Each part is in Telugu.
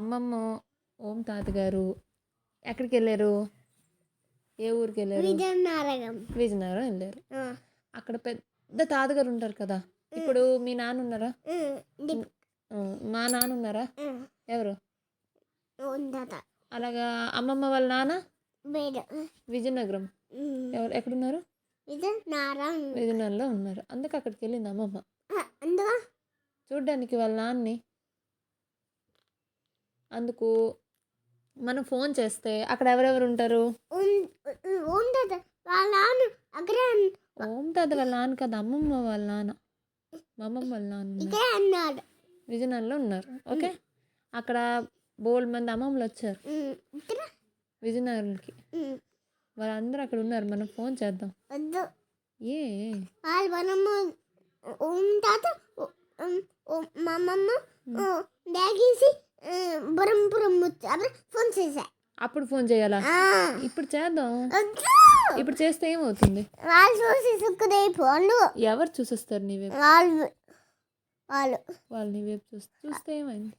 అమ్మమ్మ ఓం తాతగారు ఎక్కడికి వెళ్ళారు? ఏ ఊరికి వెళ్ళారు? విజయనగరం వెళ్ళారు. అక్కడ పెద్ద తాతగారు ఉంటారు కదా. ఇప్పుడు మీ నాన్న ఉన్నారా? మా నాన్న ఉన్నారా? ఎవరు? అలాగా అమ్మమ్మ వాళ్ళ నాన్న విజయనగరం. ఎవరు ఎక్కడున్నారు? విజయనగరంలో ఉన్నారు. అందుకే అక్కడికి వెళ్ళింది అమ్మమ్మ చూడ్డానికి వాళ్ళ నాన్నని. అందుకు మనం ఫోన్ చేస్తే అక్కడ ఎవరెవరు ఉంటారు? ఓం తాత వాళ్ళ నాన్న కదా, అమ్మమ్మ వాళ్ళ నాన్న, మా అమ్మమ్మ వాళ్ళ నాన్న విజయనగరంలో ఉన్నారు. ఓకే, అక్కడ బోల్డ్ మంది అమ్మమ్మలు వచ్చారు విజయనగరంకి. వాళ్ళందరూ అక్కడ ఉన్నారు. మనం ఫోన్ చేద్దాం. ఏ అప్పుడు ఫోన్ చేయాలా? ఇప్పుడు చేద్దాం. ఇప్పుడు చేస్తే ఏమవుతుంది? ఎవరు చూసేస్తారు నీ వైపు? వాళ్ళు నీ వైపు చూస్తే ఏమైంది?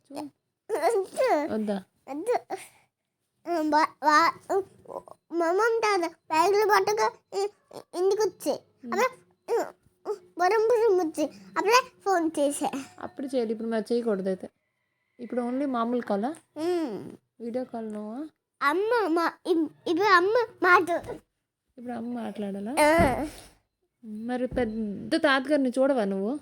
వద్దా? ఇంటికి వచ్చి అప్పుడే ఫోన్ చేసా. అప్పుడు చేయాలి. ఇప్పుడు మరి చేయకూడదు. అయితే ఇప్పుడు ఓన్లీ మామూలు కాలా? వీడియో కాల్ నువ్వా? ఇప్పుడు అమ్మ మాట్లాడాలా? మరి పెద్ద తాతగారిని చూడవా నువ్వు?